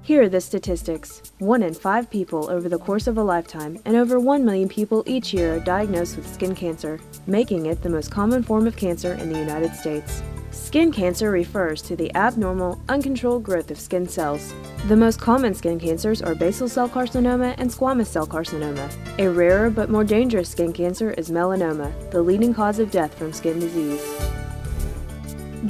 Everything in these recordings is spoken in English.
Here are the statistics. 1 in 5 people over the course of a lifetime and over 1 million people each year are diagnosed with skin cancer, making it the most common form of cancer in the United States. Skin cancer refers to the abnormal, uncontrolled growth of skin cells. The most common skin cancers are basal cell carcinoma and squamous cell carcinoma. A rarer but more dangerous skin cancer is melanoma, the leading cause of death from skin disease.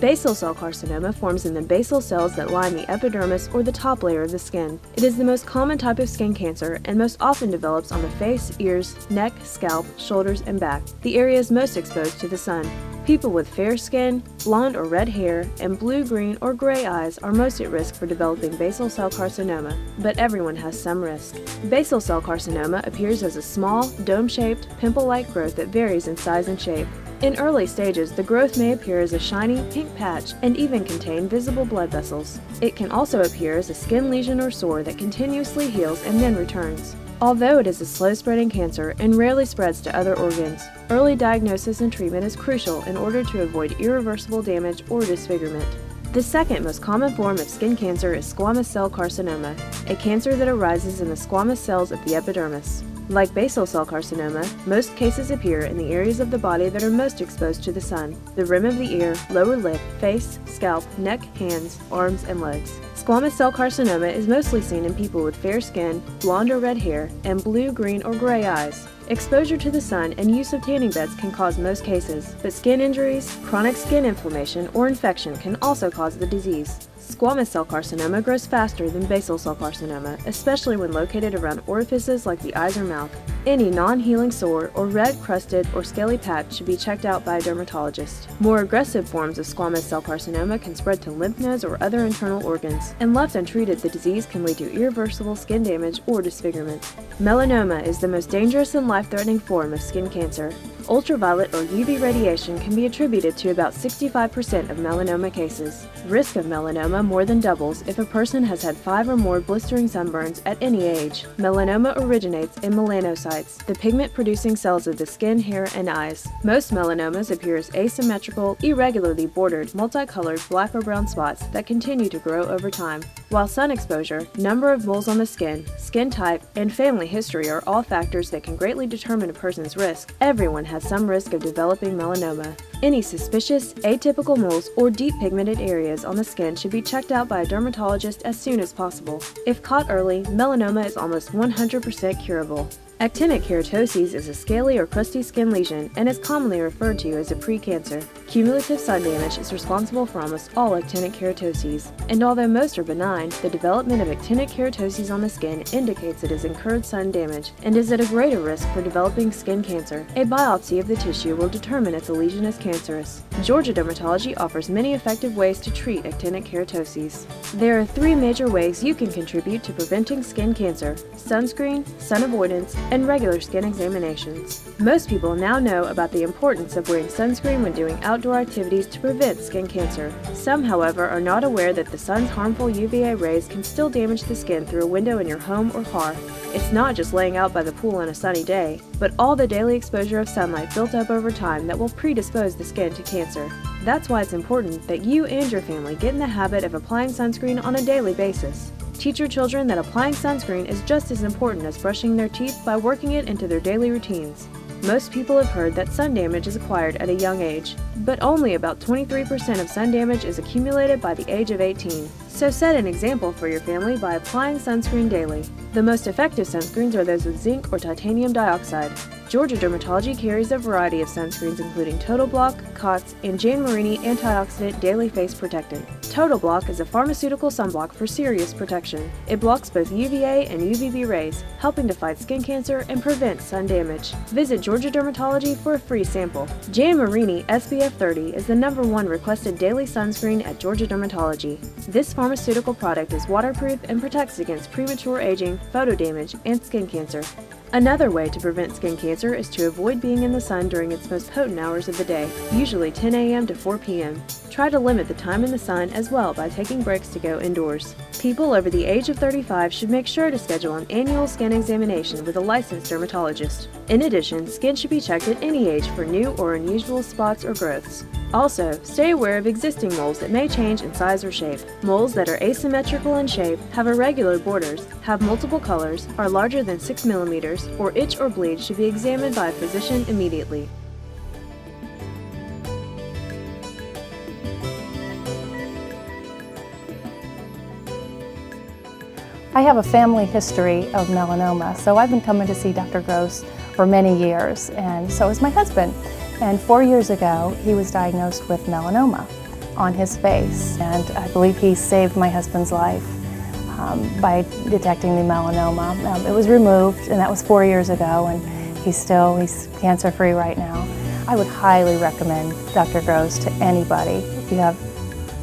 Basal cell carcinoma forms in the basal cells that line the epidermis or the top layer of the skin. It is the most common type of skin cancer and most often develops on the face, ears, neck, scalp, shoulders, and back, the areas most exposed to the sun. People with fair skin, blonde or red hair, and blue, green, or gray eyes are most at risk for developing basal cell carcinoma, but everyone has some risk. Basal cell carcinoma appears as a small, dome-shaped, pimple-like growth that varies in size and shape. In early stages, the growth may appear as a shiny, pink patch and even contain visible blood vessels. It can also appear as a skin lesion or sore that continuously heals and then returns. Although it is a slow-spreading cancer and rarely spreads to other organs, early diagnosis and treatment is crucial in order to avoid irreversible damage or disfigurement. The second most common form of skin cancer is squamous cell carcinoma, a cancer that arises in the squamous cells of the epidermis. Like basal cell carcinoma, most cases appear in the areas of the body that are most exposed to the sun: the rim of the ear, lower lip, face, scalp, neck, hands, arms, and legs. Squamous cell carcinoma is mostly seen in people with fair skin, blonde or red hair, and blue, green, or gray eyes. Exposure to the sun and use of tanning beds can cause most cases, but skin injuries, chronic skin inflammation, or infection can also cause the disease. Squamous cell carcinoma grows faster than basal cell carcinoma, especially when located around orifices like the eyes or mouth. Any non-healing sore or red, crusted, or scaly patch should be checked out by a dermatologist. More aggressive forms of squamous cell carcinoma can spread to lymph nodes or other internal organs, and left untreated, the disease can lead to irreversible skin damage or disfigurement. Melanoma is the most dangerous and life-threatening form of skin cancer. Ultraviolet or UV radiation can be attributed to about 65% of melanoma cases. Risk of melanoma more than doubles if a person has had 5 or more blistering sunburns at any age. Melanoma originates in melanocytes, the pigment-producing cells of the skin, hair, and eyes. Most melanomas appear as asymmetrical, irregularly bordered, multicolored black or brown spots that continue to grow over time. While sun exposure, number of moles on the skin type, and family history are all factors that can greatly determine a person's risk, everyone has some risk of developing melanoma. Any suspicious, atypical moles, or deep pigmented areas on the skin should be checked out by a dermatologist as soon as possible. If caught early, melanoma is almost 100% curable. Actinic keratosis is a scaly or crusty skin lesion and is commonly referred to as a precancer. Cumulative sun damage is responsible for almost all actinic keratoses, and although most are benign, the development of actinic keratoses on the skin indicates it has incurred sun damage and is at a greater risk for developing skin cancer. A biopsy of the tissue will determine if the lesion is cancerous. Georgia Dermatology offers many effective ways to treat actinic keratoses. There are 3 major ways you can contribute to preventing skin cancer: sunscreen, sun avoidance, and regular skin examinations. Most people now know about the importance of wearing sunscreen when doing outdoor activities to prevent skin cancer. Some, however, are not aware that the sun's harmful UVA rays can still damage the skin through a window in your home or car. It's not just laying out by the pool on a sunny day, but all the daily exposure of sunlight built up over time that will predispose the skin to cancer. That's why it's important that you and your family get in the habit of applying sunscreen on a daily basis. Teach your children that applying sunscreen is just as important as brushing their teeth by working it into their daily routines. Most people have heard that sun damage is acquired at a young age, but only about 23% of sun damage is accumulated by the age of 18. So set an example for your family by applying sunscreen daily. The most effective sunscreens are those with zinc or titanium dioxide. Georgia Dermatology carries a variety of sunscreens including Total Block, COTS, and Jan Marini Antioxidant Daily Face Protectant. Total Block is a pharmaceutical sunblock for serious protection. It blocks both UVA and UVB rays, helping to fight skin cancer and prevent sun damage. Visit Georgia Dermatology for a free sample. Jan Marini SPF 30 is the #1 requested daily sunscreen at Georgia Dermatology. This pharmaceutical product is waterproof and protects against premature aging, photo damage, and skin cancer. Another way to prevent skin cancer is to avoid being in the sun during its most potent hours of the day, usually 10 a.m. to 4 p.m. Try to limit the time in the sun as well by taking breaks to go indoors. People over the age of 35 should make sure to schedule an annual skin examination with a licensed dermatologist. In addition, skin should be checked at any age for new or unusual spots or growths. Also, stay aware of existing moles that may change in size or shape. Moles that are asymmetrical in shape, have irregular borders, have multiple colors, are larger than 6 millimeters, or itch or bleed should be examined by a physician immediately. I have a family history of melanoma, so I've been coming to see Dr. Gross for many years, and so is my husband. And 4 years ago, he was diagnosed with melanoma on his face, and I believe he saved my husband's life by detecting the melanoma. It was removed, and that was 4 years ago, and he's cancer-free right now. I would highly recommend Dr. Gross to anybody. If you have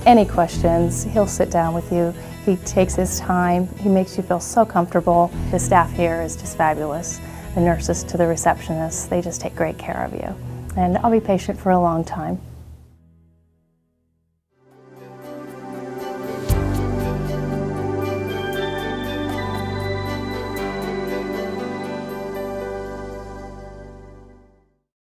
any questions, he'll sit down with you. He takes his time. He makes you feel so comfortable. The staff here is just fabulous. The nurses to the receptionists, they just take great care of you. And I'll be patient for a long time.